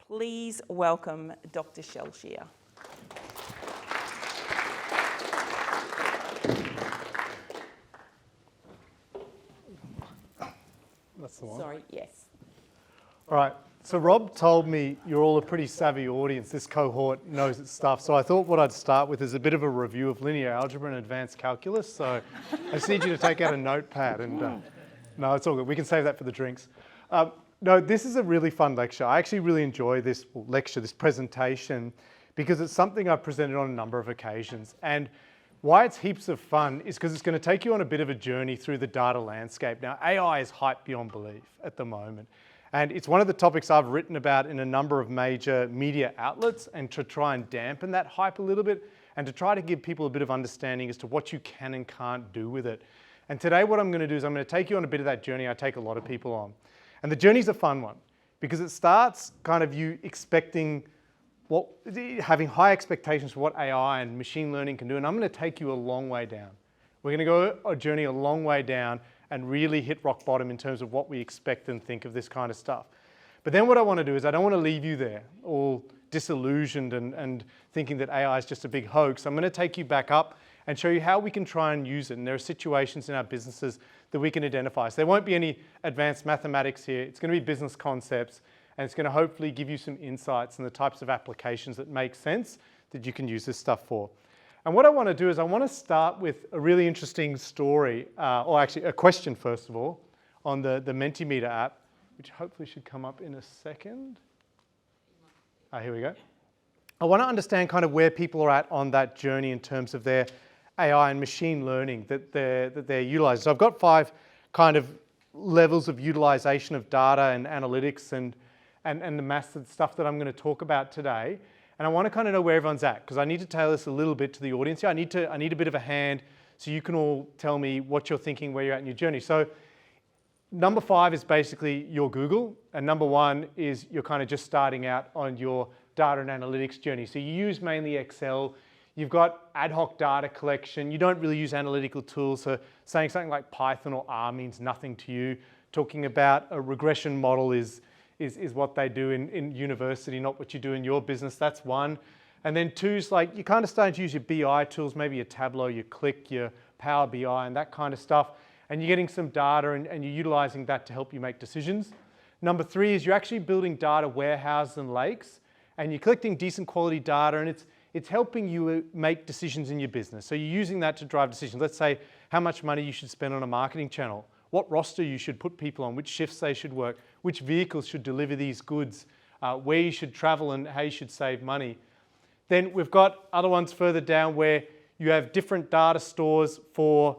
please welcome Dr. Shellshear. That's the one. Sorry, yes. All right, so Rob told me you're all a pretty savvy audience. This cohort knows its stuff. So I thought what I'd start with is a bit of a review of linear algebra and advanced calculus. So I just need you to take out a notepad and, no, it's all good. We can save that for the drinks. No, this is a really fun lecture. I actually really enjoy this lecture, this presentation, because it's something I've presented on a number of occasions. And why it's heaps of fun is because it's going to take you on a bit of a journey through the data landscape. Now, AI is hyped beyond belief at the moment. And it's one of the topics I've written about in a number of major media outlets, and to try and dampen that hype a little bit and to try to give people a bit of understanding as to what you can and can't do with it. And today what I'm going to do is I'm going to take you on a bit of that journey I take a lot of people on. And the journey's a fun one because it starts kind of you expecting having high expectations for what AI and machine learning can do, and I'm going to take you a long way down. We're going to go a journey a long way down and really hit rock bottom in terms of what we expect and think of this kind of stuff. But then what I want to do is I don't want to leave you there all disillusioned and thinking that AI is just a big hoax. I'm going to take you back up and show you how we can try and use it. And there are situations in our businesses that we can identify. So there won't be any advanced mathematics here. It's going to be business concepts. And it's going to hopefully give you some insights and the types of applications that make sense that you can use this stuff for. And what I want to do is I want to start with a really interesting story, or actually a question first of all, on the Mentimeter app, which hopefully should come up in a second. Here we go. I want to understand kind of where people are at on that journey in terms of their AI and machine learning that they're utilizing. So I've got 5 kind of levels of utilization of data and analytics and the maths and stuff that I'm going to talk about today. And I want to kind of know where everyone's at, because I need to tailor this a little bit to the audience here. I need a bit of a hand so you can all tell me what you're thinking, where you're at in your journey. So number 5 is basically your Google, and number 1 is you're kind of just starting out on your data and analytics journey. So you use mainly Excel. You've got ad hoc data collection. You don't really use analytical tools. So saying something like Python or R means nothing to you. Talking about a regression model is what they do in university, not what you do in your business. That's 1. And then 2 is like you're kind of starting to use your BI tools, maybe your Tableau, your Click, your Power BI, and that kind of stuff. And you're getting some data and you're utilizing that to help you make decisions. Number 3 is you're actually building data warehouses and lakes, and you're collecting decent quality data, and it's helping you make decisions in your business. So you're using that to drive decisions. Let's say how much money you should spend on a marketing channel, what roster you should put people on, which shifts they should work, which vehicles should deliver these goods, where you should travel and how you should save money. Then we've got other ones further down where you have different data stores for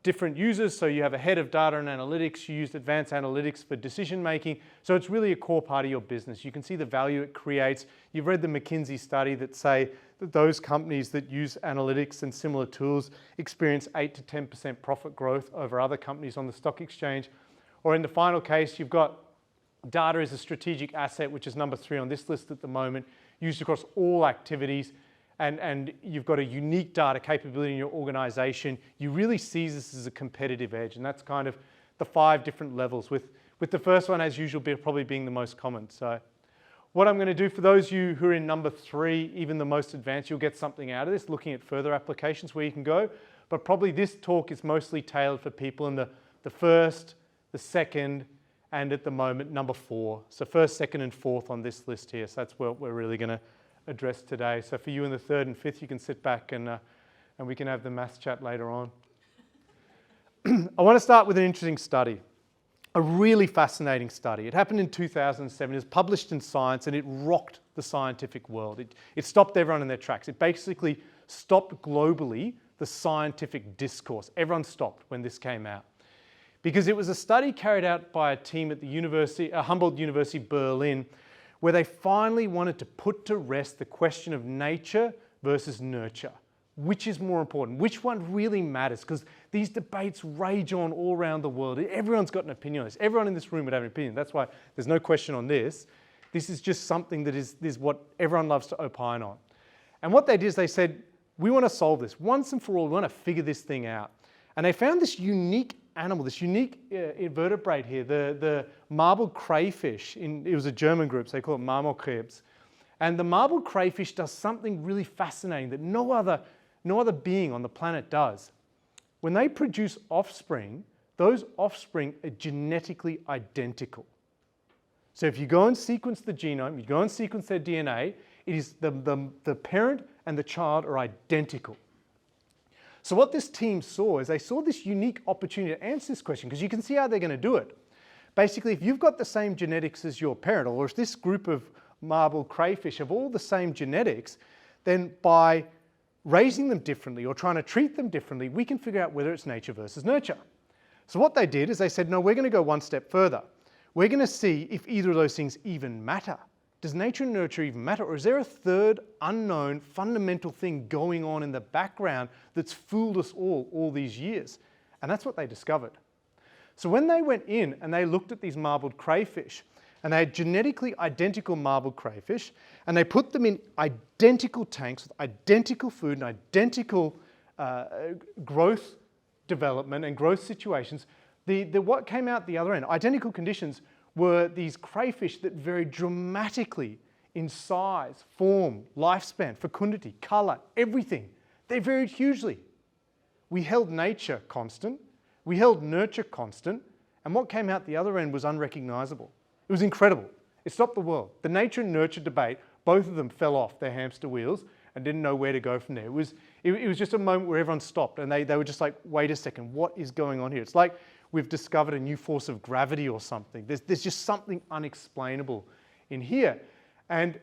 different users. So you have a head of data and analytics, you use advanced analytics for decision making. So it's really a core part of your business. You can see the value it creates. You've read the McKinsey study that say that those companies that use analytics and similar tools experience 8 to 10% profit growth over other companies on the stock exchange. Or in the final case, you've got data as a strategic asset, which is number 3 on this list at the moment, used across all activities. And you've got a unique data capability in your organization. You really see this as a competitive edge, and that's kind of the 5 different levels, with the first one, as usual, probably being the most common. So what I'm going to do for those of you who are in number 3, even the most advanced, you'll get something out of this, looking at further applications where you can go. But probably this talk is mostly tailored for people in the first, the second, and at the moment, number 4. So first, second, and fourth on this list here. So that's what we're really going to address today. So for you in the 3rd and 5th, you can sit back and we can have the maths chat later on. I want to start with an interesting study, a really fascinating study. It happened in 2007. It was published in Science, and it rocked the scientific world. It stopped everyone in their tracks. It basically stopped globally the scientific discourse. Everyone stopped when this came out, because it was a study carried out by a team at the Humboldt University, Berlin, where they finally wanted to put to rest the question of nature versus nurture. Which is more important? Which one really matters? Because these debates rage on all around the world. Everyone's got an opinion on this. Everyone in this room would have an opinion. That's why there's no question on this. This is just something that is what everyone loves to opine on. And what they did is they said, we want to solve this once and for all. We want to figure this thing out. And they found this unique animal, this unique invertebrate here, the marbled crayfish. It was a German group, so they call it Marmorkrebs. And the marbled crayfish does something really fascinating that no other being on the planet does. When they produce offspring, those offspring are genetically identical. So if you go and sequence the genome, you go and sequence their DNA, it is the parent and the child are identical. So what this team saw is they saw this unique opportunity to answer this question, because you can see how they're going to do it. Basically, if you've got the same genetics as your parent, or if this group of marbled crayfish have all the same genetics, then by raising them differently or trying to treat them differently, we can figure out whether it's nature versus nurture. So what they did is they said, no, we're going to go one step further. We're going to see if either of those things even matter. Does nature and nurture even matter? Or is there a third unknown fundamental thing going on in the background that's fooled us all these years? And that's what they discovered. So when they went in and they looked at these marbled crayfish, and they had genetically identical marbled crayfish, and they put them in identical tanks with identical food and identical growth development and growth situations, what came out the other end, identical conditions, were these crayfish that varied dramatically in size, form, lifespan, fecundity, color, everything. They varied hugely. We held nature constant, we held nurture constant, and what came out the other end was unrecognizable. It was incredible. It stopped the world. The nature and nurture debate, both of them fell off their hamster wheels and didn't know where to go from there. It was just a moment where everyone stopped and they were just like, wait a second, what is going on here? It's like we've discovered a new force of gravity or something. There's just something unexplainable in here. And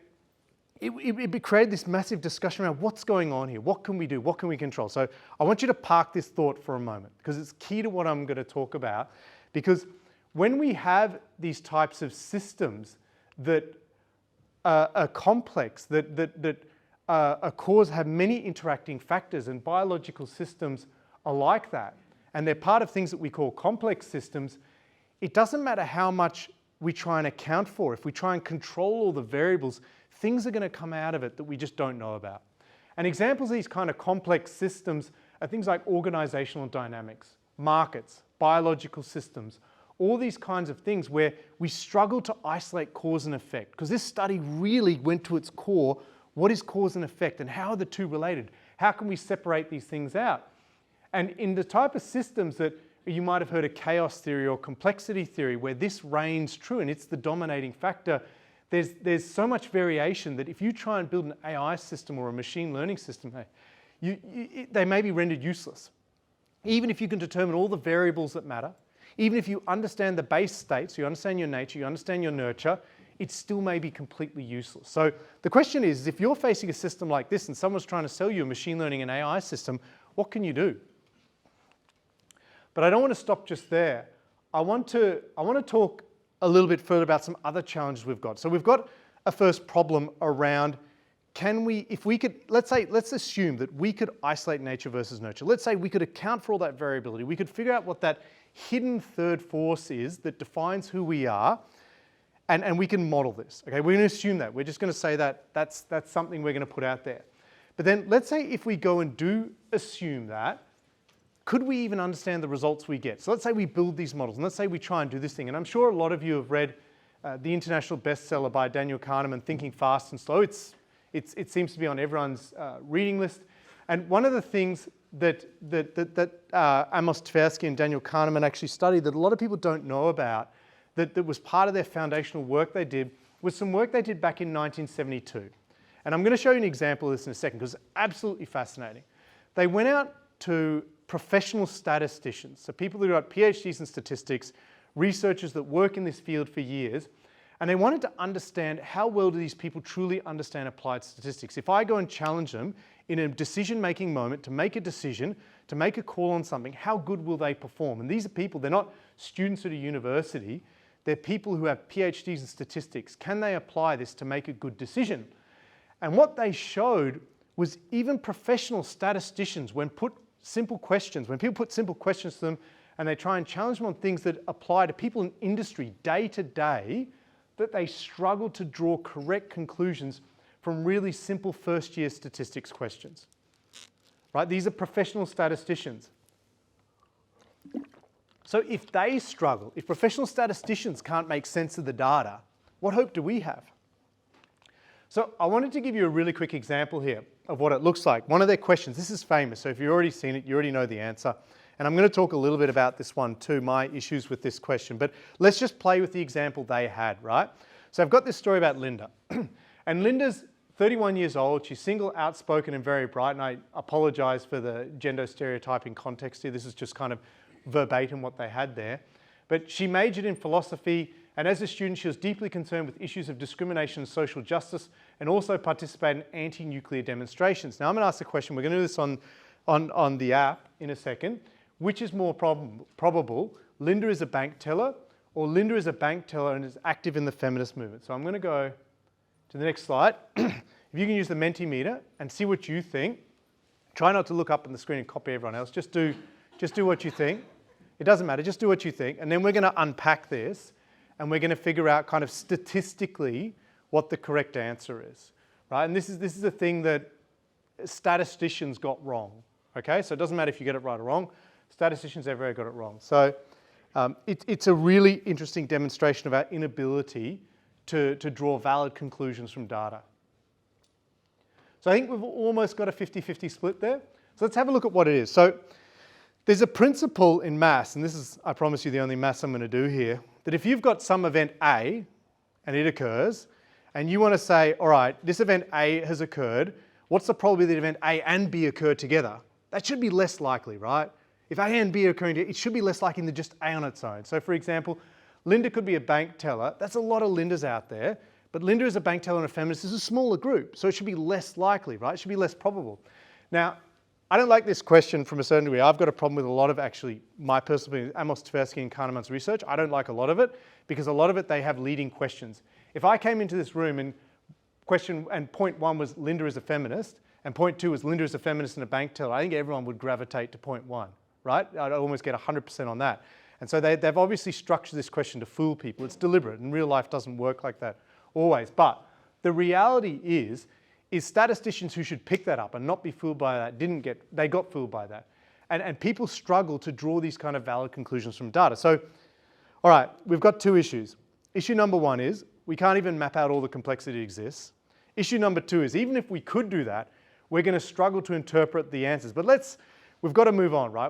it created this massive discussion around what's going on here, what can we do, what can we control? So I want you to park this thought for a moment, because it's key to what I'm going to talk about. Because when we have these types of systems that are complex, that have many interacting factors, and biological systems are like that, and they're part of things that we call complex systems, it doesn't matter how much we try and account for. If we try and control all the variables, things are going to come out of it that we just don't know about. And examples of these kind of complex systems are things like organizational dynamics, markets, biological systems, all these kinds of things where we struggle to isolate cause and effect, because this study really went to its core. What is cause and effect, and how are the two related? How can we separate these things out? And in the type of systems that you might have heard of chaos theory or complexity theory, where this reigns true and it's the dominating factor, there's so much variation that if you try and build an AI system or a machine learning system, they may be rendered useless. Even if you can determine all the variables that matter, even if you understand the base states, you understand your nature, you understand your nurture, it still may be completely useless. So the question is, if you're facing a system like this and someone's trying to sell you a machine learning and AI system, what can you do? But I don't want to stop just there. I want to talk a little bit further about some other challenges we've got. So we've got a first problem around, let's assume that we could isolate nature versus nurture. Let's say we could account for all that variability. We could figure out what that hidden third force is that defines who we are, and we can model this. Okay, we're going to assume that. We're just going to say that that's something we're going to put out there. But then let's say if we go and do assume that, could we even understand the results we get? So let's say we build these models, and let's say we try and do this thing. And I'm sure a lot of you have read the international bestseller by Daniel Kahneman, Thinking Fast and Slow. It seems to be on everyone's reading list. And one of the things that Amos Tversky and Daniel Kahneman actually studied that a lot of people don't know about, that was part of their foundational work they did, was some work they did back in 1972. And I'm going to show you an example of this in a second, because it's absolutely fascinating. They went out to professional statisticians, so people who got PhDs in statistics, researchers that work in this field for years, and they wanted to understand how well do these people truly understand applied statistics. If I go and challenge them in a decision-making moment to make a decision, to make a call on something, how good will they perform? And these are people, they're not students at a university, they're people who have PhDs in statistics. Can they apply this to make a good decision? And what they showed was even professional statisticians, when people put simple questions to them and they try and challenge them on things that apply to people in industry day to day, that they struggle to draw correct conclusions from really simple first-year statistics questions. Right? These are professional statisticians. So if they struggle, if professional statisticians can't make sense of the data, what hope do we have? So I wanted to give you a really quick example here of what it looks like. One of their questions, this is famous, so if you've already seen it, you already know the answer. And I'm going to talk a little bit about this one too, my issues with this question. But let's just play with the example they had, right? So I've got this story about Linda. And Linda's 31 years old. She's single, outspoken, and very bright. And I apologize for the gender stereotyping context here. This is just kind of verbatim what they had there. But she majored in philosophy. And as a student, she was deeply concerned with issues of discrimination and social justice, and also participated in anti-nuclear demonstrations. Now I'm going to ask the question, we're going to do this on the app in a second. Which is more probable? Linda is a bank teller, or Linda is a bank teller and is active in the feminist movement? So I'm going to go to the next slide. If you can use the Mentimeter and see what you think. Try not to look up on the screen and copy everyone else. Just do what you think. It doesn't matter, just do what you think. And then we're going to unpack this, and we're going to figure out kind of statistically what the correct answer is, right? And this is a thing that statisticians got wrong, okay? So it doesn't matter if you get it right or wrong. Statisticians everywhere got it wrong. So it's a really interesting demonstration of our inability to draw valid conclusions from data. So I think we've almost got a 50-50 split there. So let's have a look at what it is. So there's a principle in maths, and this is, I promise you, the only maths I'm going to do here, that if you've got some event A and it occurs, and you want to say, all right, this event A has occurred, what's the probability that event A and B occur together? That should be less likely, right? If A and B are occurring together, it should be less likely than just A on its own. So for example, Linda could be a bank teller. That's a lot of Lindas out there. But Linda is a bank teller and a feminist is a smaller group. So it should be less likely, right? It should be less probable. Now, I don't like this question from a certain degree. I've got a problem with a lot of actually my personal opinion, Amos Tversky and Kahneman's research. I don't like a lot of it because a lot of it, they have leading questions. If I came into this room and point one was Linda is a feminist, and point two was Linda is a feminist and a bank teller, I think everyone would gravitate to point one, right? I'd almost get 100% on that. And so they've obviously structured this question to fool people. It's deliberate, and real life doesn't work like that always. But the reality is statisticians who should pick that up and not be fooled by that they got fooled by that. And people struggle to draw these kind of valid conclusions from data. So, all right, we've got two issues. Issue number one is we can't even map out all the complexity that exists. Issue number two is even if we could do that, we're going to struggle to interpret the answers. But we've got to move on, right?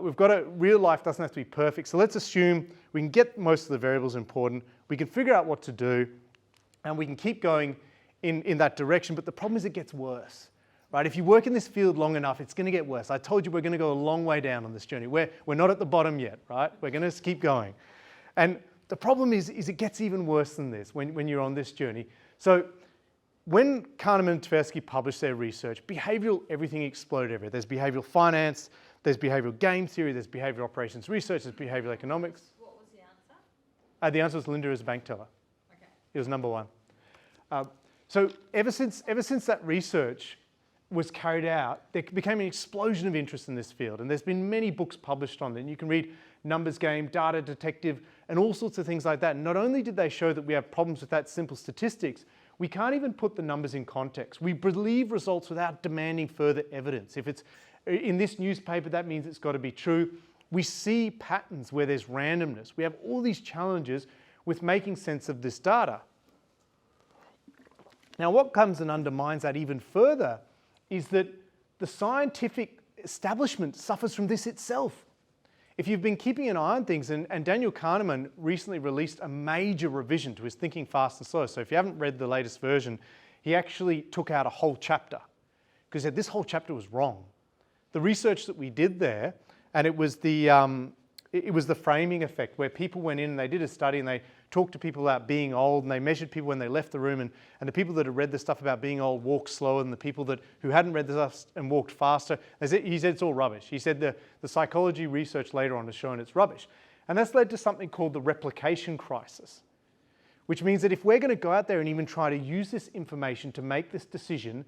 Real life doesn't have to be perfect. So let's assume we can get most of the variables important. We can figure out what to do, and we can keep going in that direction. But the problem is it gets worse, right? If you work in this field long enough, it's going to get worse. I told you we're going to go a long way down on this journey. We're not at the bottom yet, right? We're going to keep going. And the problem is it gets even worse than this when you're on this journey. So when Kahneman and Tversky published their research, behavioral everything exploded everywhere. There's behavioral finance, there's behavioral game theory, there's behavioral operations research, there's behavioral economics. What was the answer? The answer was Linda is a bank teller. Okay. It was number one. So ever since that research was carried out, there became an explosion of interest in this field. And there's been many books published on it. And you can read Numbers Game, Data Detective, and all sorts of things like that. And not only did they show that we have problems with that simple statistics, we can't even put the numbers in context. We believe results without demanding further evidence. If it's in this newspaper, that means it's got to be true. We see patterns where there's randomness. We have all these challenges with making sense of this data. Now, what comes and undermines that even further is that the scientific establishment suffers from this itself. If you've been keeping an eye on things, and Daniel Kahneman recently released a major revision to his Thinking Fast and Slow. So if you haven't read the latest version, he actually took out a whole chapter because he said this whole chapter was wrong. The research that we did there, and it was the framing effect where people went in and they did a study and they talked to people about being old and they measured people when they left the room and the people that had read the stuff about being old walked slower than the people who hadn't read the stuff and walked faster. He said it's all rubbish. He said the psychology research later on has shown it's rubbish. And that's led to something called the replication crisis, which means that if we're going to go out there and even try to use this information to make this decision,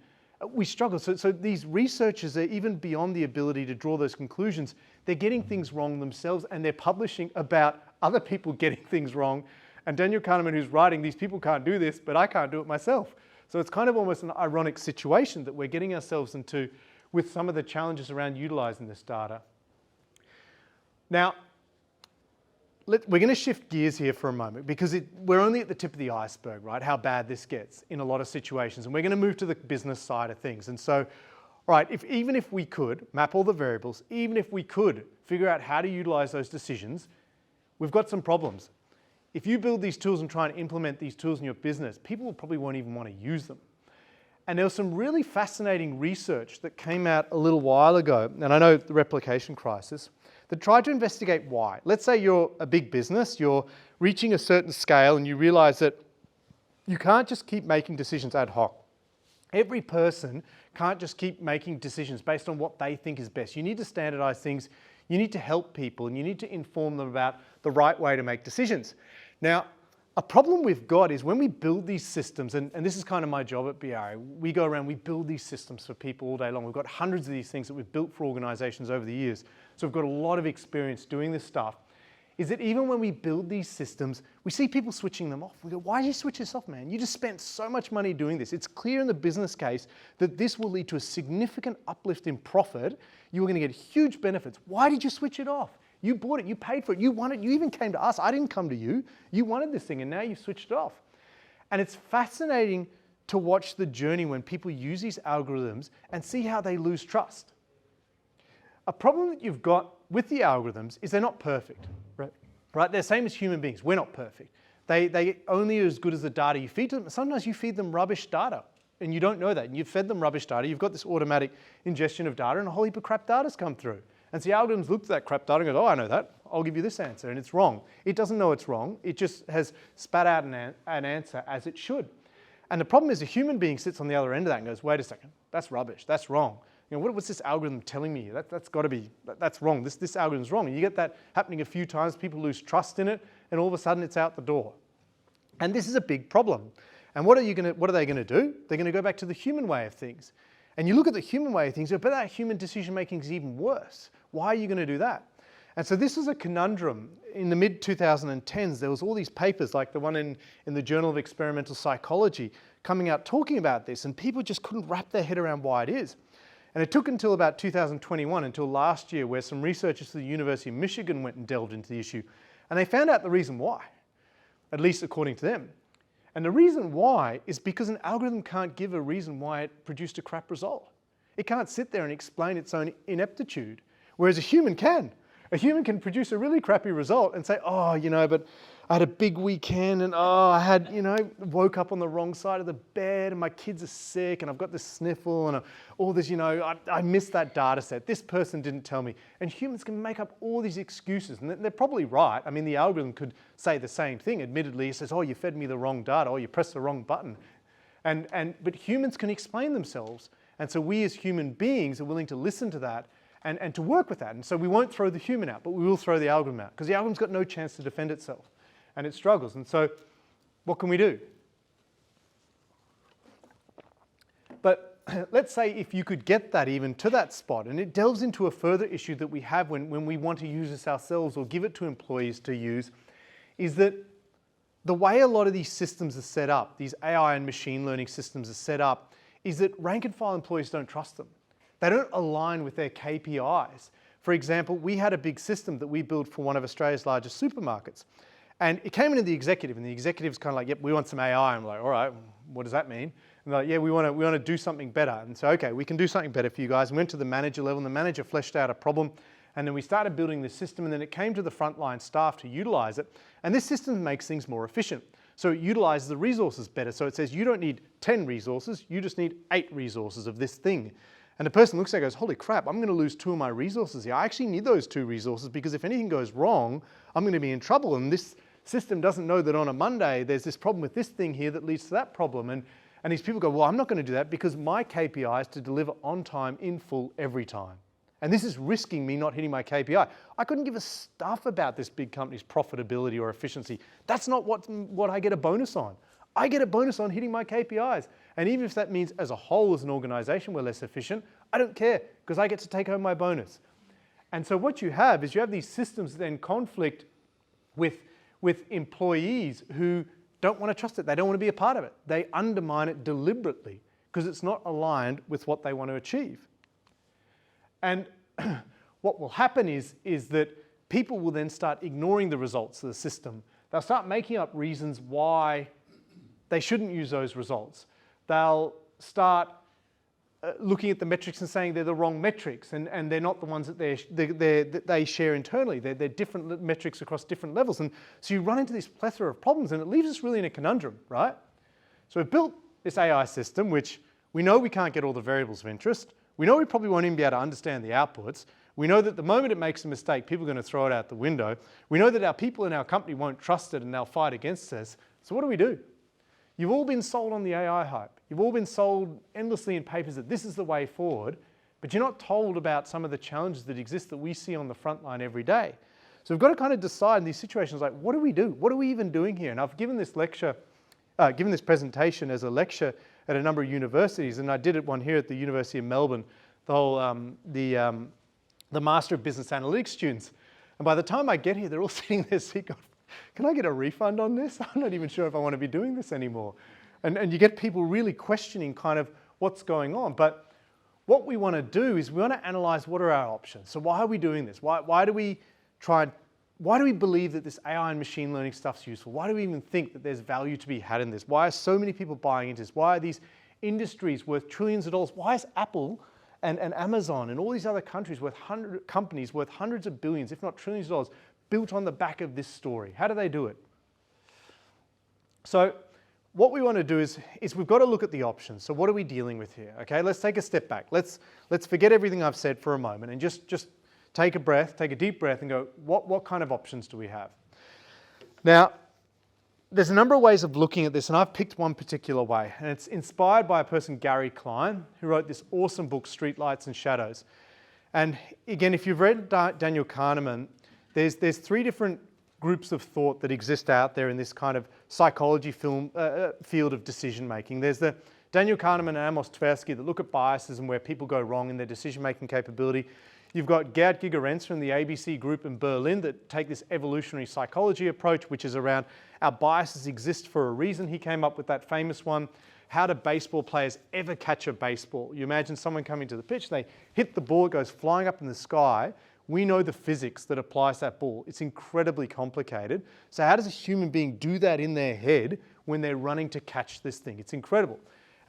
we struggle. So these researchers are even beyond the ability to draw those conclusions. They're getting things wrong themselves and they're publishing about other people getting things wrong. And Daniel Kahneman, who's writing, these people can't do this, but I can't do it myself. So it's kind of almost an ironic situation that we're getting ourselves into with some of the challenges around utilizing this data. Now, we're going to shift gears here for a moment because we're only at the tip of the iceberg, right? How bad this gets in a lot of situations. And we're going to move to the business side of things. And so, all right, even if we could map all the variables, even if we could figure out how to utilize those decisions, we've got some problems. If you build these tools and try and implement these tools in your business, people probably won't even want to use them. And there was some really fascinating research that came out a little while ago, and I know the replication crisis, that tried to investigate why. Let's say you're a big business, you're reaching a certain scale and you realize that you can't just keep making decisions ad hoc. Every person can't just keep making decisions based on what they think is best. You need to standardize things, you need to help people, and you need to inform them about the right way to make decisions. Now, a problem we've got is when we build these systems, and this is kind of my job at BRA, we go around, we build these systems for people all day long. We've got hundreds of these things that we've built for organizations over the years. So we've got a lot of experience doing this stuff. Is that even when we build these systems, we see people switching them off. We go, why did you switch this off, man? You just spent so much money doing this. It's clear in the business case that this will lead to a significant uplift in profit. You are going to get huge benefits. Why did you switch it off? You bought it, you paid for it, you wanted, you even came to us. I didn't come to you. You wanted this thing and now you've switched it off. And it's fascinating to watch the journey when people use these algorithms and see how they lose trust. A problem that you've got with the algorithms is they're not perfect, right? They're the same as human beings. We're not perfect. They only are as good as the data you feed them. Sometimes you feed them rubbish data and you don't know that. And you've fed them rubbish data. You've got this automatic ingestion of data and a whole heap of crap data's come through. And so the algorithms look at that crap data and go, oh, I know that. I'll give you this answer. And it's wrong. It doesn't know it's wrong. It just has spat out an answer as it should. And the problem is a human being sits on the other end of that and goes, wait a second, that's rubbish. That's wrong. You know, what's this algorithm telling me? That's got to be, that's wrong. This algorithm's wrong. And you get that happening a few times. People lose trust in it. And all of a sudden it's out the door. And this is a big problem. And what are they going to do? They're going to go back to the human way of things. And you look at the human way of things, but that human decision making is even worse. Why are you going to do that? And so this was a conundrum. In the mid-2010s, there was all these papers like the one in the Journal of Experimental Psychology coming out talking about this, and people just couldn't wrap their head around why it is. And it took until about 2021, until last year, where some researchers from the University of Michigan went and delved into the issue, and they found out the reason why, at least according to them. And the reason why is because an algorithm can't give a reason why it produced a crap result. It can't sit there and explain its own ineptitude. Whereas a human can. A human can produce a really crappy result and say, oh, you know, but I had a big weekend and oh, I had, you know, woke up on the wrong side of the bed and my kids are sick and I've got this sniffle and all this, you know, I missed that data set. This person didn't tell me. And humans can make up all these excuses and they're probably right. I mean, the algorithm could say the same thing. Admittedly, it says, oh, you fed me the wrong data or you pressed the wrong button. But humans can explain themselves. And so we as human beings are willing to listen to that and to work with that. And so we won't throw the human out, but we will throw the algorithm out because the algorithm's got no chance to defend itself and it struggles. And so what can we do? But let's say if you could get that even to that spot, and it delves into a further issue that we have when we want to use this ourselves or give it to employees to use, is that the way a lot of these systems are set up, these AI and machine learning systems are set up, is that rank and file employees don't trust them. They don't align with their KPIs. For example, we had a big system that we built for one of Australia's largest supermarkets. And it came into the executive, and the executive's kind of like, yep, we want some AI. I'm like, all right, what does that mean? And they're like, yeah, we want to do something better. And so, okay, we can do something better for you guys. And we went to the manager level, and the manager fleshed out a problem. And then we started building this system, and then it came to the frontline staff to utilize it. And this system makes things more efficient. So it utilizes the resources better. So it says you don't need 10 resources, you just need 8 resources of this thing. And the person looks at it and goes, holy crap, I'm going to lose 2 of my resources here. I actually need those 2 resources because if anything goes wrong, I'm going to be in trouble. And this system doesn't know that on a Monday, there's this problem with this thing here that leads to that problem. And these people go, well, I'm not going to do that because my KPI is to deliver on time in full every time. And this is risking me not hitting my KPI. I couldn't give a stuff about this big company's profitability or efficiency. That's not what I get a bonus on. I get a bonus on hitting my KPIs. And even if that means as a whole, as an organization, we're less efficient, I don't care because I get to take home my bonus. And so what you have is you have these systems that then conflict with employees who don't want to trust it. They don't want to be a part of it. They undermine it deliberately because it's not aligned with what they want to achieve. And what will happen is that people will then start ignoring the results of the system. They'll start making up reasons why they shouldn't use those results. They'll start looking at the metrics and saying they're the wrong metrics, and they're not the ones that they share internally. They're different metrics across different levels. And so you run into this plethora of problems, and it leaves us really in a conundrum, right? So we've built this AI system, which we know we can't get all the variables of interest. We know we probably won't even be able to understand the outputs. We know that the moment it makes a mistake, people are going to throw it out the window. We know that our people in our company won't trust it and they'll fight against us. So what do? You've all been sold on the AI hype. You've all been sold endlessly in papers that this is the way forward, but you're not told about some of the challenges that exist that we see on the front line every day. So we've got to kind of decide in these situations, like, what do we do? What are we even doing here? And I've given this presentation as a lecture at a number of universities, and I did one here at the University of Melbourne, the whole, the Master of Business Analytics students. And by the time I get here, they're all sitting there saying, can I get a refund on this? I'm not even sure if I want to be doing this anymore. And you get people really questioning kind of what's going on. But what we want to do is we want to analyze what are our options. So why are we doing this? Why do we believe that this AI and machine learning stuff's useful? Why do we even think that there's value to be had in this? Why are so many people buying into this? Why are these industries worth trillions of dollars? Why is Apple and Amazon and all these other companies worth hundreds of billions, if not trillions of dollars, built on the back of this story? How do they do it? So what we want to do is we've got to look at the options. So what are we dealing with here? Okay, let's take a step back. Let's forget everything I've said for a moment and just take a breath, take a deep breath and go, what kind of options do we have? Now, there's a number of ways of looking at this, and I've picked one particular way, and it's inspired by a person, Gary Klein, who wrote this awesome book, Streetlights and Shadows. And again, if you've read Daniel Kahneman, there's three different groups of thought that exist out there in this kind of psychology field of decision making. There's the Daniel Kahneman and Amos Tversky that look at biases and where people go wrong in their decision making capability. You've got Gerd Gigerenz from the ABC group in Berlin that take this evolutionary psychology approach, which is around our biases exist for a reason. He came up with that famous one, how do baseball players ever catch a baseball? You imagine someone coming to the pitch, they hit the ball, it goes flying up in the sky. We know the physics that applies to that ball. It's incredibly complicated. So how does a human being do that in their head when they're running to catch this thing? It's incredible.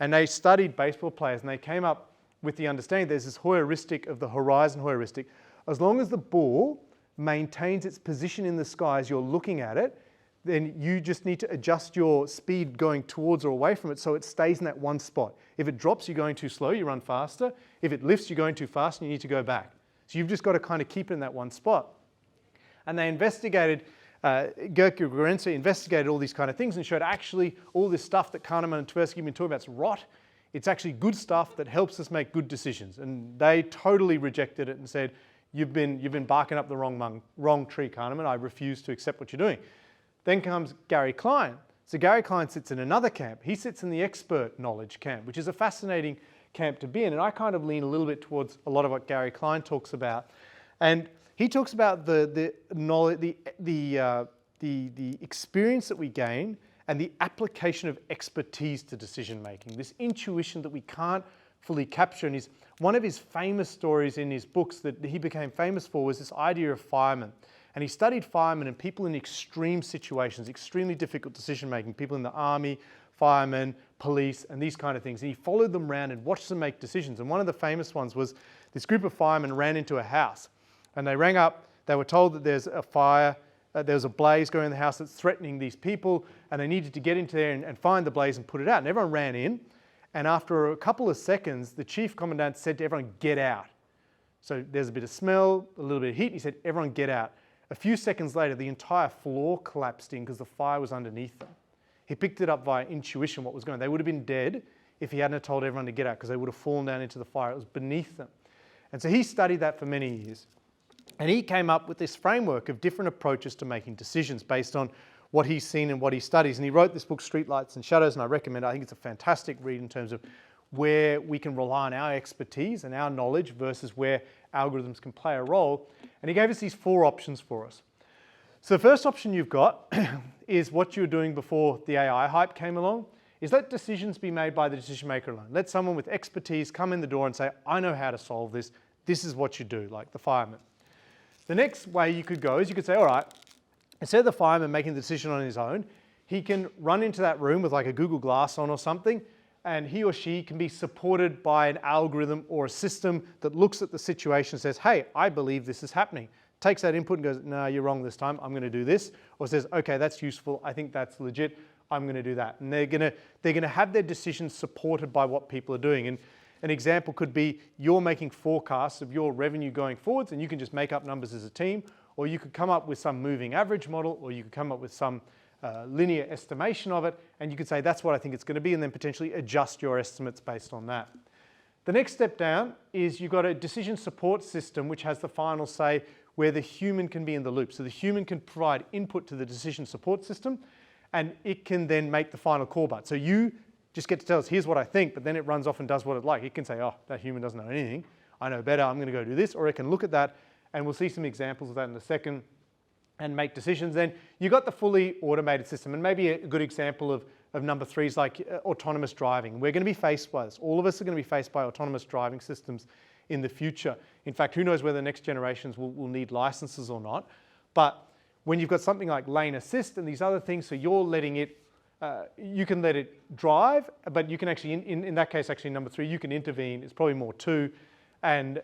And they studied baseball players and they came up with the understanding there's this heuristic of the horizon heuristic. As long as the ball maintains its position in the sky as you're looking at it, then you just need to adjust your speed going towards or away from it so it stays in that one spot. If it drops, you're going too slow, you run faster. If it lifts, you're going too fast and you need to go back. So you've just got to kind of keep it in that one spot. And they investigated, Gerd Gigerenz investigated all these kind of things and showed actually all this stuff that Kahneman and Tversky have been talking about is rot. It's actually good stuff that helps us make good decisions. And they totally rejected it and said, you've been barking up the wrong tree, Kahneman. I refuse to accept what you're doing. Then comes Gary Klein. So Gary Klein sits in another camp. He sits in the expert knowledge camp, which is a fascinating camp to be in. And I kind of lean a little bit towards a lot of what Gary Klein talks about. And he talks about the knowledge, the experience that we gain and the application of expertise to decision making, this intuition that we can't fully capture. And one of his famous stories in his books that he became famous for was this idea of firemen. And he studied firemen and people in extreme situations, extremely difficult decision making, people in the army, firemen, police, and these kind of things. And he followed them around and watched them make decisions. And one of the famous ones was this group of firemen ran into a house. And they rang up, they were told that there's a fire, there's a blaze going in the house that's threatening these people, and they needed to get into there and find the blaze and put it out. And everyone ran in, and after a couple of seconds, the chief commandant said to everyone, get out. So there's a bit of smell, a little bit of heat, and he said, everyone get out. A few seconds later, the entire floor collapsed in because the fire was underneath them. He picked it up via intuition, what was going on. They would have been dead if he hadn't told everyone to get out because they would have fallen down into the fire. It was beneath them. And so he studied that for many years. And he came up with this framework of different approaches to making decisions based on what he's seen and what he studies. And he wrote this book, Streetlights and Shadows, and I recommend it. I think it's a fantastic read in terms of where we can rely on our expertise and our knowledge versus where algorithms can play a role. And he gave us these 4 options for us. So the first option you've got is what you were doing before the AI hype came along, is let decisions be made by the decision maker alone. Let someone with expertise come in the door and say, I know how to solve this. This is what you do, like the fireman. The next way you could go is you could say, all right, instead of the fireman making the decision on his own, he can run into that room with like a Google Glass on or something, and he or she can be supported by an algorithm or a system that looks at the situation and says, hey, I believe this is happening. Takes that input and goes, no, you're wrong this time, I'm going to do this. Or says, okay, that's useful, I think that's legit, I'm going to do that. And they're going to have their decisions supported by what people are doing. And an example could be you're making forecasts of your revenue going forwards, and you can just make up numbers as a team, or you could come up with some moving average model, or you could come up with some linear estimation of it, and you could say that's what I think it's going to be, and then potentially adjust your estimates based on that. The next step down is you've got a decision support system which has the final say where the human can be in the loop. So the human can provide input to the decision support system, and it can then make the final call button. So you just get to tell us, here's what I think, but then it runs off and does what it like. It can say, oh, that human doesn't know anything. I know better, I'm going to go do this. Or it can look at that, and we'll see some examples of that in a second, and make decisions. Then you've got the fully automated system. And maybe a good example of number 3 is like autonomous driving. We're going to be faced by this. All of us are going to be faced by autonomous driving systems in the future. In fact, who knows whether the next generations will need licenses or not. But when you've got something like lane assist and these other things, so you're letting it, you can let it drive, but you can actually, in that case, actually number 3, you can intervene. It's probably more 2, and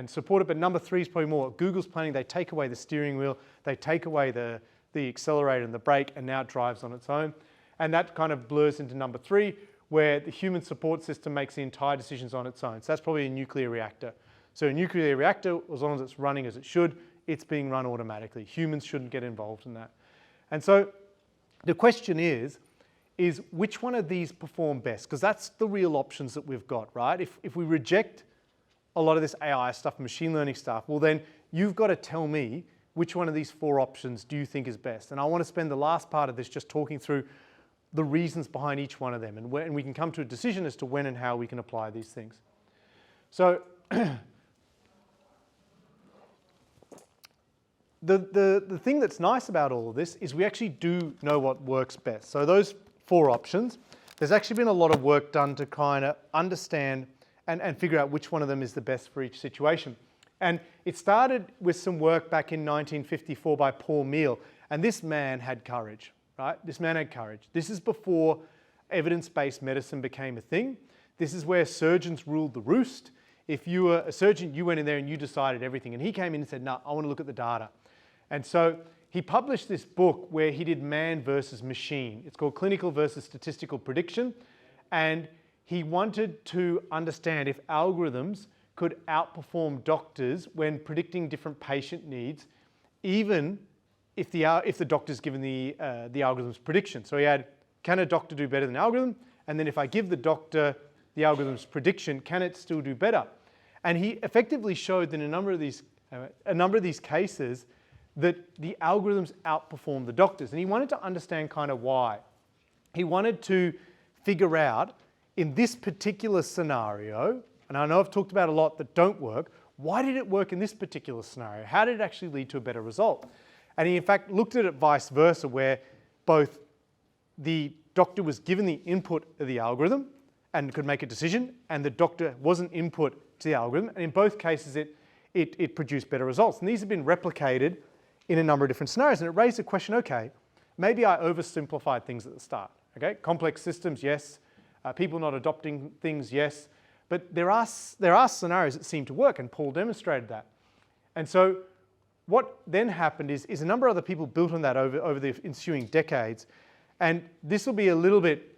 support it. But number 3 is probably more Google's planning. They take away the steering wheel, they take away the accelerator and the brake, and now it drives on its own. And that kind of blurs into number 3, where the human support system makes the entire decisions on its own. So that's probably a nuclear reactor. So a nuclear reactor, as long as it's running as it should, it's being run automatically. Humans shouldn't get involved in that. And so the question is which one of these perform best? Because that's the real options that we've got, right? If we reject a lot of this AI stuff, machine learning stuff, well then you've got to tell me which one of these 4 options do you think is best? And I want to spend the last part of this just talking through the reasons behind each one of them, and we can come to a decision as to when and how we can apply these things. So the thing that's nice about all of this is we actually do know what works best. So those 4 options, there's actually been a lot of work done to kind of understand and figure out which one of them is the best for each situation. And it started with some work back in 1954 by Paul Meehl, and this man had courage. Right? This man had courage. This is before evidence-based medicine became a thing. This is where surgeons ruled the roost. If you were a surgeon, you went in there and you decided everything. And he came in and said, no, I want to look at the data. And so he published this book where he did man versus machine. It's called Clinical versus Statistical Prediction. And he wanted to understand if algorithms could outperform doctors when predicting different patient needs, even if the doctor's given the algorithm's prediction. So he had, can a doctor do better than the algorithm? And then if I give the doctor the algorithm's prediction, can it still do better? And he effectively showed that in a number of these cases that the algorithms outperformed the doctors. And he wanted to understand kind of why. He wanted to figure out, in this particular scenario, and I know I've talked about a lot that don't work, why did it work in this particular scenario? How did it actually lead to a better result? And he in fact looked at it vice versa, where both the doctor was given the input of the algorithm and could make a decision, and the doctor wasn't input to the algorithm. And in both cases, it produced better results. And these have been replicated in a number of different scenarios. And it raised the question, okay, maybe I oversimplified things at the start. Okay, complex systems, yes. People not adopting things, yes. But there are scenarios that seem to work, and Paul demonstrated that. And so what then happened is a number of other people built on that over the ensuing decades. And this will be a little bit,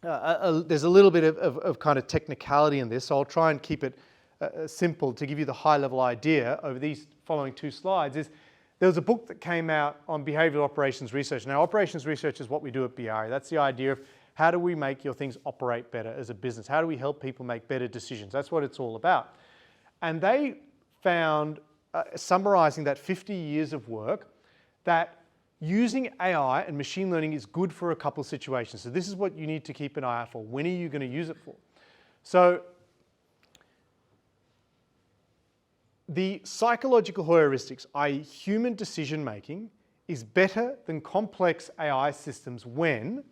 there's a little bit of kind of technicality in this, so I'll try and keep it simple to give you the high-level idea over these following 2 slides. There was a book that came out on behavioral operations research. Now, operations research is what we do at BRE. That's the idea of how do we make your things operate better as a business? How do we help people make better decisions? That's what it's all about. And they found, summarizing that 50 years of work, that using AI and machine learning is good for a couple of situations. So this is what you need to keep an eye out for. When are you going to use it for? So the psychological heuristics, i.e. human decision making, is better than complex AI systems when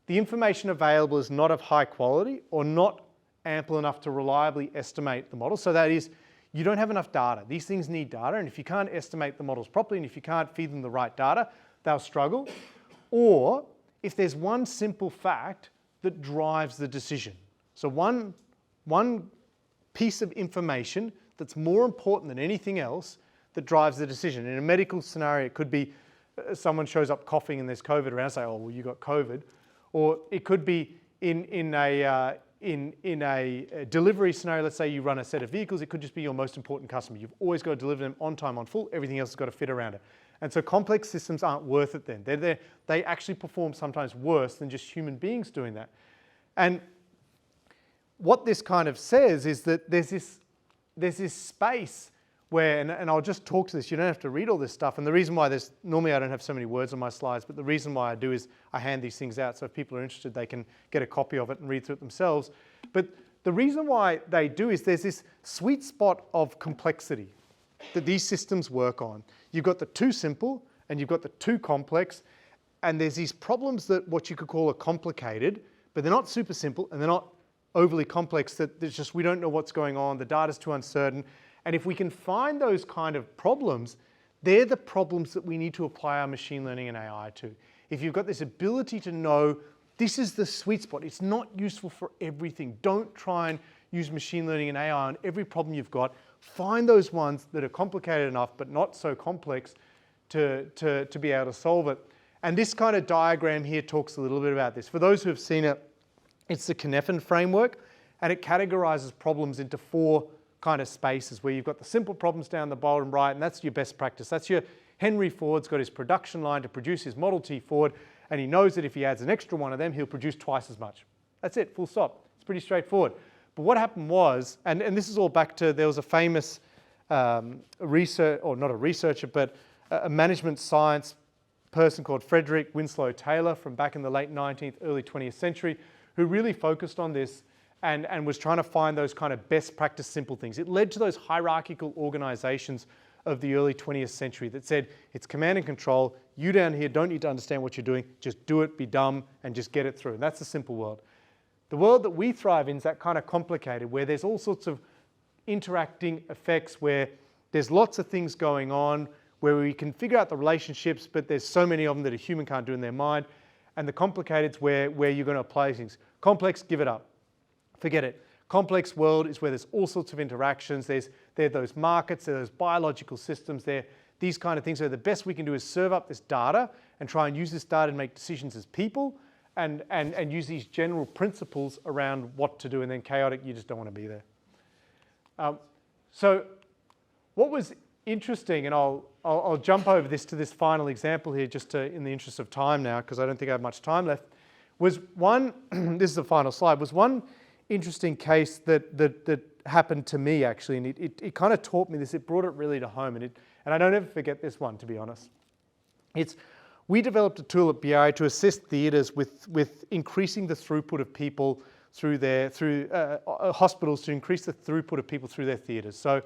the information available is not of high quality or not ample enough to reliably estimate the model. So that is, you don't have enough data. These things need data, and if you can't estimate the models properly, and if you can't feed them the right data, they'll struggle. Or if there's one simple fact that drives the decision. So one piece of information that's more important than anything else that drives the decision. In a medical scenario, it could be someone shows up coughing and there's COVID around, say, oh, well, you got COVID. Or it could be in a delivery scenario, let's say you run a set of vehicles, it could just be your most important customer. You've always got to deliver them on time, on full, everything else has got to fit around it. And so complex systems aren't worth it then. They actually perform sometimes worse than just human beings doing that. And what this kind of says is that there's this space where, and I'll just talk to this, you don't have to read all this stuff, and the reason why normally I don't have so many words on my slides, but the reason why I do is I hand these things out, so if people are interested, they can get a copy of it and read through it themselves. But the reason why they do is there's this sweet spot of complexity that these systems work on. You've got the too simple, and you've got the too complex, and there's these problems that what you could call are complicated, but they're not super simple, and they're not overly complex, that there's just, we don't know what's going on, the data's too uncertain. And if we can find those kind of problems, they're the problems that we need to apply our machine learning and AI to. If you've got this ability to know this is the sweet spot, it's not useful for everything. Don't try and use machine learning and AI on every problem you've got. Find those ones that are complicated enough but not so complex to be able to solve it. And this kind of diagram here talks a little bit about this. For those who have seen it, it's the Cynefin framework, and it categorizes problems into 4 kind of spaces where you've got the simple problems down the bottom right, and that's your best practice. That's your Henry Ford's got his production line to produce his Model T Ford, and he knows that if he adds an extra one of them, he'll produce twice as much. That's it, full stop. It's pretty straightforward. But what happened was, and this is all back to, there was a famous research, or not a researcher, but a management science person called Frederick Winslow Taylor from back in the late 19th, early 20th century, who really focused on this and was trying to find those kind of best practice simple things. It led to those hierarchical organizations of the early 20th century that said, it's command and control, you down here don't need to understand what you're doing, just do it, be dumb, and just get it through. And that's the simple world. The world that we thrive in is that kind of complicated, where there's all sorts of interacting effects, where there's lots of things going on, where we can figure out the relationships, but there's so many of them that a human can't do in their mind. And the complicated's where you're going to apply things. Complex, give it up. Forget it. Complex world is where there's all sorts of interactions. There are those markets, there are those biological systems, these kind of things. So the best we can do is serve up this data and try and use this data to make decisions as people and use these general principles around what to do. And then chaotic, you just don't want to be there. So what was interesting, and I'll jump over this to this final example here just in the interest of time now, because I don't think I have much time left, was one, this is the final slide, was one interesting case that happened to me actually, and it kind of taught me this, it brought it really to home, and I don't ever forget this one, to be honest. We developed a tool at BRA to assist theatres with increasing the throughput of people through hospitals, to increase the throughput of people through their theatres. So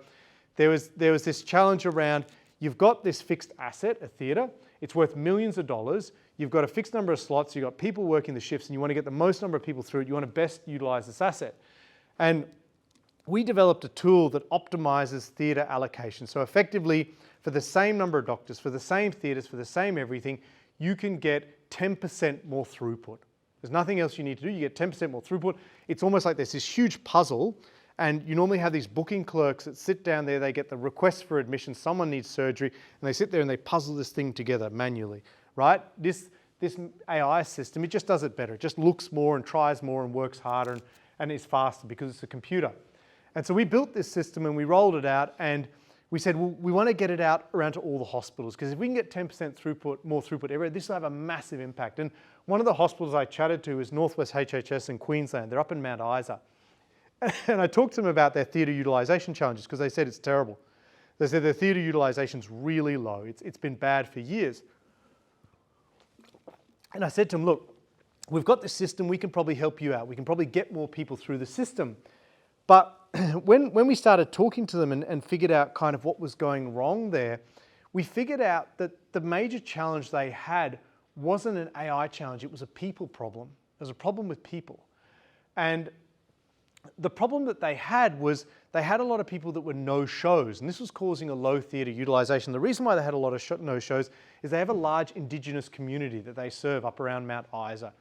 there was this challenge around, you've got this fixed asset, a theatre, it's worth millions of dollars, you've got a fixed number of slots, you've got people working the shifts, and you want to get the most number of people through it, you want to best utilize this asset. And we developed a tool that optimizes theatre allocation. So effectively, for the same number of doctors, for the same theatres, for the same everything, you can get 10% more throughput. There's nothing else you need to do, you get 10% more throughput. It's almost like there's this huge puzzle, and you normally have these booking clerks that sit down there, they get the request for admission, someone needs surgery, and they sit there and they puzzle this thing together manually, right? This AI system, it just does it better. It just looks more and tries more and works harder and is faster because it's a computer. And so we built this system and we rolled it out, and we said, well, we want to get it out around to all the hospitals, because if we can get 10% throughput, more throughput everywhere, this will have a massive impact. And one of the hospitals I chatted to is Northwest HHS in Queensland. They're up in Mount Isa. And I talked to them about their theatre utilisation challenges, because they said it's terrible. They said their theatre utilisation's really low. It's been bad for years. And I said to them, look, we've got this system, we can probably help you out. We can probably get more people through the system. But when we started talking to them and figured out kind of what was going wrong there, we figured out that the major challenge they had wasn't an AI challenge, it was a people problem. There was a problem with people. And the problem that they had was they had a lot of people that were no-shows, and this was causing a low theatre utilisation. The reason why they had a lot of no-shows is they have a large Indigenous community that they serve up around Mount Isa.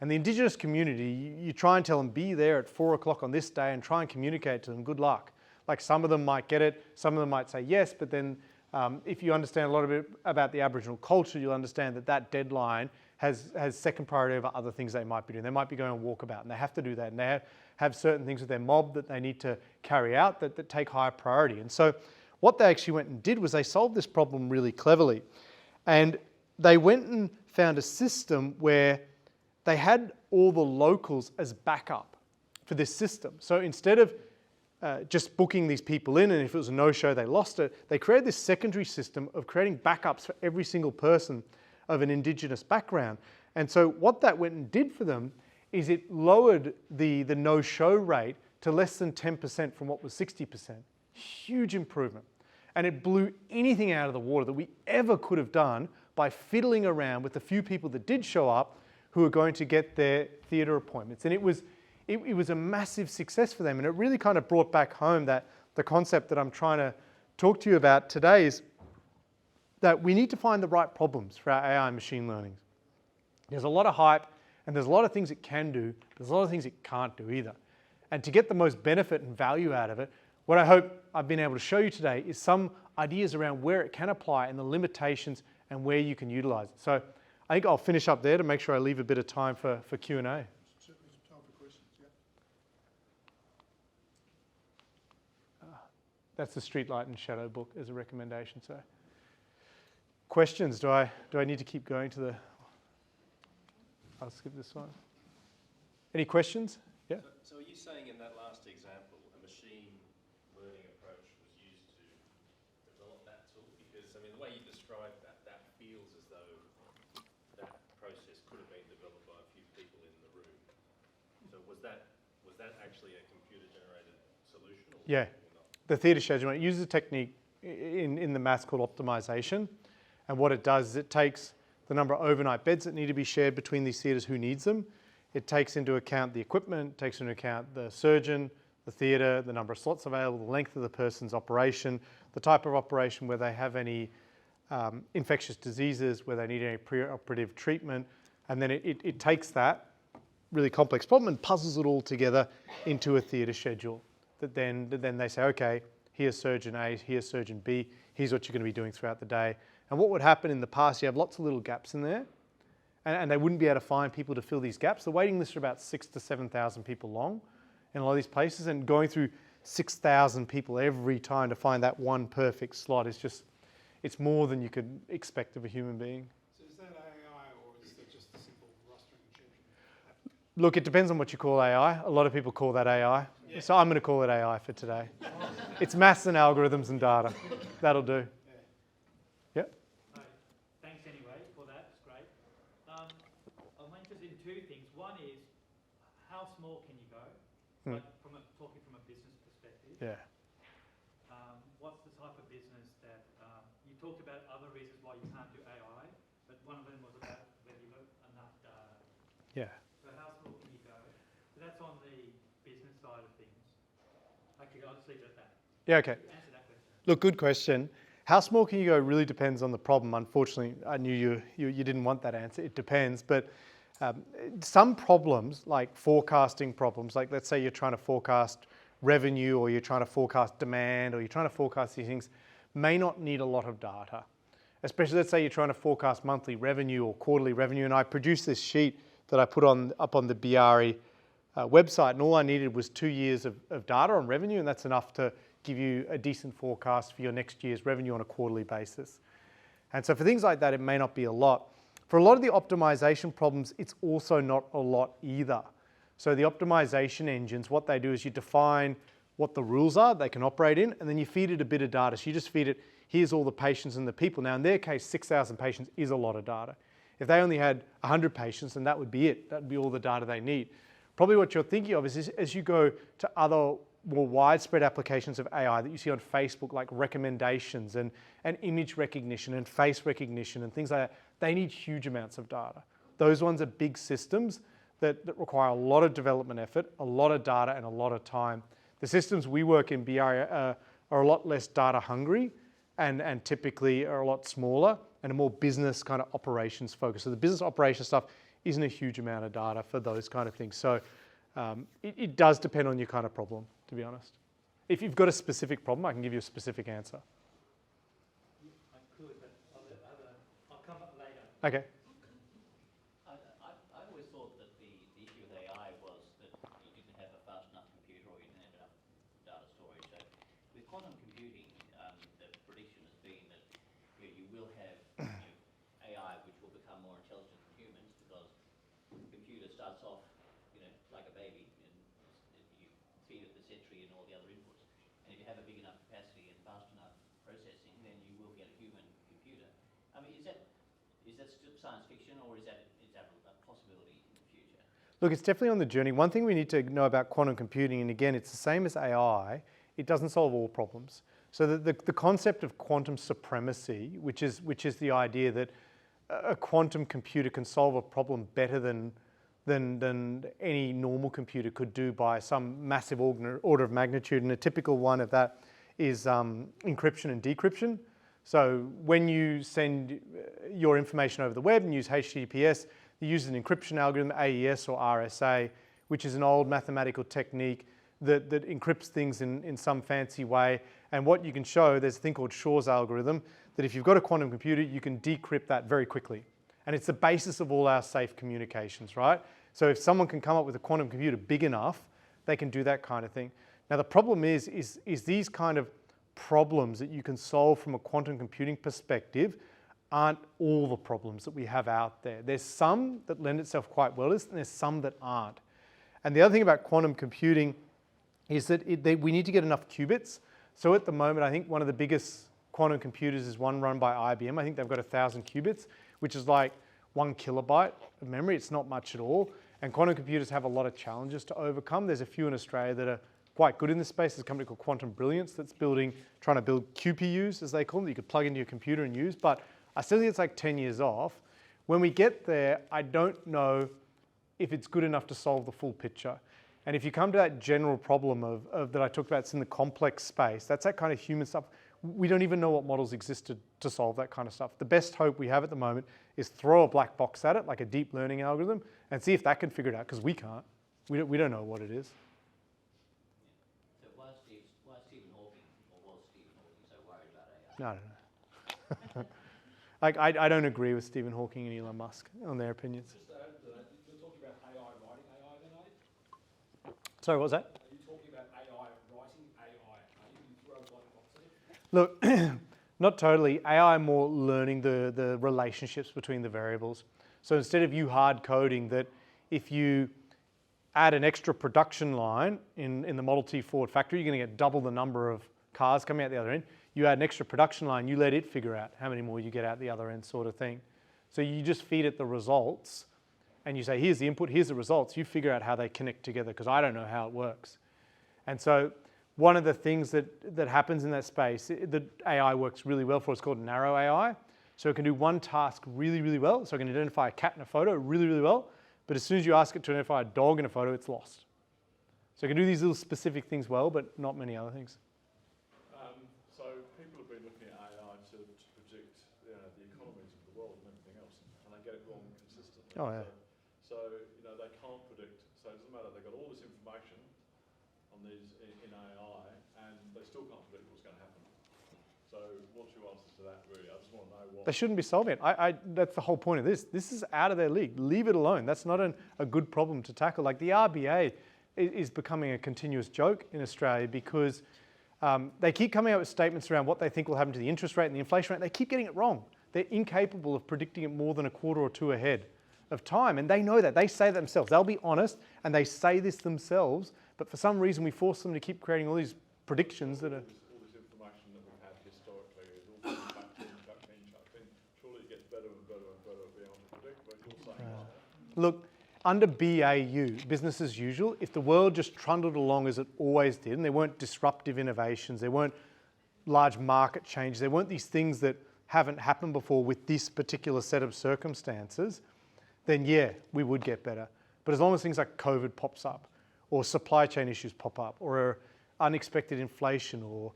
And the Indigenous community, you try and tell them, be there at 4 o'clock on this day and try and communicate to them, good luck. Like some of them might get it, some of them might say yes, but then if you understand a lot of it about the Aboriginal culture, you'll understand that that deadline has second priority over other things they might be doing. They might be going on walkabout and they have to do that, and they have certain things with their mob that they need to carry out that take higher priority. And so what they actually went and did was they solved this problem really cleverly. And they went and found a system where they had all the locals as backup for this system. So instead of just booking these people in, and if it was a no-show, they lost it, they created this secondary system of creating backups for every single person of an Indigenous background. And so what that went and did for them is it lowered the no-show rate to less than 10% from what was 60%. Huge improvement. And it blew anything out of the water that we ever could have done by fiddling around with the few people that did show up who are going to get their theatre appointments. And it was a massive success for them. And it really kind of brought back home that the concept that I'm trying to talk to you about today is that we need to find the right problems for our AI and machine learning. There's a lot of hype and there's a lot of things it can do. There's a lot of things it can't do either. And to get the most benefit and value out of it, what I hope I've been able to show you today is some ideas around where it can apply and the limitations and where you can utilize it. So I think I'll finish up there to make sure I leave a bit of time for Q&A. Certainly some time for questions, yeah. That's the Streetlight and Shadow book as a recommendation. So, questions? Do I need to keep going to the? I'll skip this one. Any questions? Yeah. So are you saying in that last example, a machine learning approach was used to develop that tool? Because I mean, the way you describe that feels as though that process could have been developed by a few people in the room. So was that actually a computer-generated solution? Or Yeah. The theatre scheduler, it uses a technique in the maths called optimization. And what it does is it takes the number of overnight beds that need to be shared between these theatres, who needs them. It takes into account the equipment, takes into account the surgeon, the theatre, the number of slots available, the length of the person's operation, the type of operation, where they have any infectious diseases, where they need any pre-operative treatment. And then it takes that really complex problem and puzzles it all together into a theatre schedule. That then they say, okay, here's surgeon A, here's surgeon B, here's what you're going to be doing throughout the day. And what would happen in the past, you have lots of little gaps in there, and they wouldn't be able to find people to fill these gaps. The waiting lists are about 6,000 to 7,000 people long in a lot of these places, and going through 6,000 people every time to find that one perfect slot is just, it's more than you could expect of a human being. So is that AI or is that just a simple rostering children? Look, it depends on what you call AI. A lot of people call that AI. Yeah. So I'm going to call it AI for today. It's maths and algorithms and data. That'll do. Yep. Thanks anyway for that. It's great. I'm interested in two things. One is, how small can you go? Like talking from a business perspective. Yeah. What's the type of business that you talked about other reasons why you can't do AI, but one of them was about whether you've got enough data. Yeah. So how small can you go? So that's on the business side of things. Okay, I'll just leave it at that. Yeah, okay. Answer that question. Look, good question. How small can you go really depends on the problem. Unfortunately, I knew you didn't want that answer. It depends. But some problems, like forecasting problems, like let's say you're trying to forecast revenue, or you're trying to forecast demand, or you're trying to forecast these things, may not need a lot of data. Especially, let's say you're trying to forecast monthly revenue or quarterly revenue. And I produced this sheet that I put up on the BRE website, and all I needed was 2 years of data on revenue, and that's enough to give you a decent forecast for your next year's revenue on a quarterly basis. And so for things like that, it may not be a lot. For a lot of the optimization problems, it's also not a lot either. So the optimization engines, what they do is you define what the rules are they can operate in, and then you feed it a bit of data. So you just feed it, here's all the patients and the people. Now in their case, 6,000 patients is a lot of data. If they only had 100 patients, then that would be it. That would be all the data they need. Probably what you're thinking of is as you go to other more widespread applications of AI that you see on Facebook, like recommendations and image recognition and face recognition and things like that, they need huge amounts of data. Those ones are big systems that require a lot of development effort, a lot of data, and a lot of time The systems we work in BI are a lot less data hungry and typically are a lot smaller and are more business kind of operations focused. So the business operations stuff isn't a huge amount of data for those kind of things. So it does depend on your kind of problem, to be honest. If you've got a specific problem, I can give you a specific answer. I could, but I'll come up later. Okay. I always thought that the issue with AI was that you didn't have a fast enough computer or you didn't have enough data storage. So with quantum computing, the prediction has been that you will have AI which will become more intelligent than humans because the computer starts off like a baby and you feed it the century and all the other inputs. And if you have a big enough capacity and fast enough processing, then you will get a human computer. I mean, is that still science fiction, or is that a possibility in the future? Look, it's definitely on the journey. One thing we need to know about quantum computing, and again, it's the same as AI, it doesn't solve all problems. So the concept of quantum supremacy, which is the idea that a quantum computer can solve a problem better than any normal computer could do by some massive order of magnitude. And a typical one of that is encryption and decryption. So when you send your information over the web and use HTTPS, you use an encryption algorithm, AES or RSA, which is an old mathematical technique that encrypts things in some fancy way. And what you can show, there's a thing called Shor's algorithm, that if you've got a quantum computer, you can decrypt that very quickly. And it's the basis of all our safe communications, right? So if someone can come up with a quantum computer big enough, they can do that kind of thing. Now the problem is these kind of problems that you can solve from a quantum computing perspective aren't all the problems that we have out there. There's some that lend itself quite well to this, and there's some that aren't. And the other thing about quantum computing is that we need to get enough qubits. So at the moment, I think one of the biggest quantum computers is one run by IBM. I think they've got 1,000 qubits, which is like 1 kilobyte of memory. It's not much at all. And quantum computers have a lot of challenges to overcome. There's a few in Australia that are quite good in this space. There's a company called Quantum Brilliance that's trying to build QPUs, as they call them, that you could plug into your computer and use. But I still think it's like 10 years off. When we get there, I don't know if it's good enough to solve the full picture. And if you come to that general problem of that I talked about, it's in the complex space, that's that kind of human stuff. We don't even know what models existed to solve that kind of stuff. The best hope we have at the moment is throw a black box at it, like a deep learning algorithm, and see if that can figure it out, because we can't. We don't know what it is. So why is Stephen Hawking, or was Stephen Hawking so worried about AI? No, I don't know. Like, I don't agree with Stephen Hawking and Elon Musk on their opinions. Just to add to that, you're talking about AI writing AI then, are you? Sorry, what was that? Are you talking about AI writing AI? Are you throw a black box at it? Look, not totally. AI more learning the relationships between the variables. So instead of you hard coding that if you add an extra production line in the Model T Ford factory, you're going to get double the number of cars coming out the other end. You add an extra production line, you let it figure out how many more you get out the other end, sort of thing. So you just feed it the results and you say, here's the input, here's the results. You figure out how they connect together, because I don't know how it works. And so one of the things that happens in that space that AI works really well for is called narrow AI. So it can do one task really, really well. So it can identify a cat in a photo really, really well. But as soon as you ask it to identify a dog in a photo, it's lost. So it can do these little specific things well, but not many other things. So people have been looking at AI to predict the economies of the world and everything else, and they get it wrong consistently. Oh, yeah. So they can't predict. So it doesn't matter. They've got all this information on these in AI, and they still can't predict what's going to happen. So what's your answer to that, really? I just want to know what. They shouldn't be solving it. That's the whole point of this. This is out of their league. Leave it alone. That's not a good problem to tackle. Like the RBA is becoming a continuous joke in Australia because they keep coming out with statements around what they think will happen to the interest rate and the inflation rate. They keep getting it wrong. They're incapable of predicting it more than a quarter or two ahead of time. And they know that. They say that themselves. They'll be honest and they say this themselves. But for some reason, we force them to keep creating all these predictions that are. All this information that we've had historically is all chucked in. Surely it gets better and better and better at being able to predict, but you're saying Look, under BAU, business as usual, if the world just trundled along as it always did, and there weren't disruptive innovations, there weren't large market changes, there weren't these things that haven't happened before with this particular set of circumstances, then yeah, we would get better. But as long as things like COVID pops up, or supply chain issues pop up, or unexpected inflation or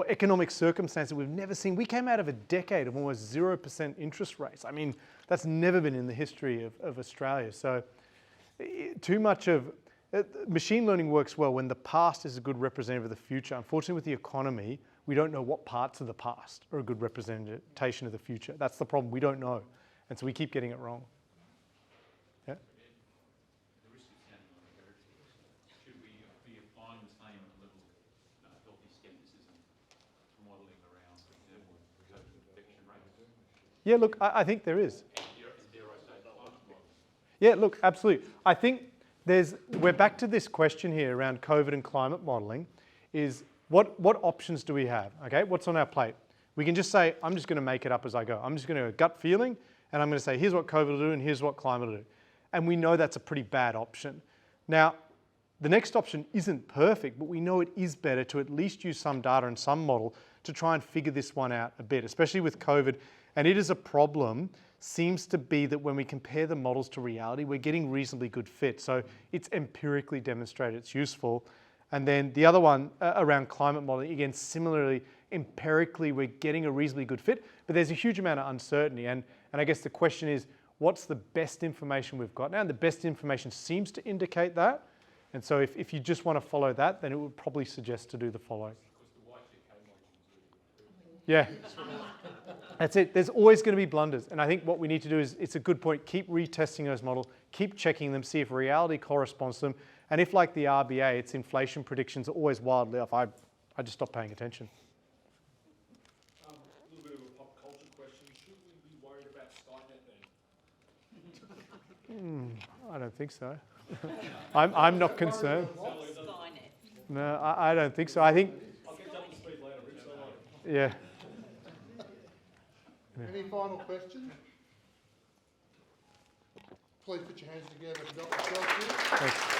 economic circumstances we've never seen. We came out of a decade of almost 0% interest rates. I mean, that's never been in the history of Australia. So too much of machine learning works well when the past is a good representative of the future. Unfortunately, with the economy, we don't know what parts of the past are a good representation of the future. That's the problem. We don't know. And so we keep getting it wrong. Yeah? The risk of sounding like a heretic, should we be applying the same level of healthy scepticism to modelling around, for example, COVID infection rates? Yeah, look, I think there is. Dare I say, climate modelling? Yeah, look, absolutely. I think we're back to this question here around COVID and climate modelling is what options do we have, okay? What's on our plate? We can just say, I'm just going to make it up as I go. I'm just going to gut feeling, and I'm going to say, here's what COVID will do and here's what climate will do. And we know that's a pretty bad option. Now, the next option isn't perfect, but we know it is better to at least use some data and some model to try and figure this one out a bit, especially with COVID. And it is a problem, seems to be that when we compare the models to reality, we're getting reasonably good fit. So it's empirically demonstrated it's useful. And then the other one around climate modeling, again, similarly, empirically, we're getting a reasonably good fit, but there's a huge amount of uncertainty. And I guess the question is, what's the best information we've got now? And the best information seems to indicate that. And so if you just want to follow that, then it would probably suggest to do the following. Yeah. That's it. There's always going to be blunders. And I think what we need to do is, it's a good point, keep retesting those models, keep checking them, see if reality corresponds to them. And if, like the RBA, its inflation predictions are always wildly off, I just stop paying attention. A little bit of a pop culture question. Should we be worried about Skynet then? I don't think so. I'm not concerned. No, I don't think so. I think, I'll get up to speed later, Rich, don't worry. yeah. Any final questions? Please put your hands together for Dr. Shellshear. Thanks.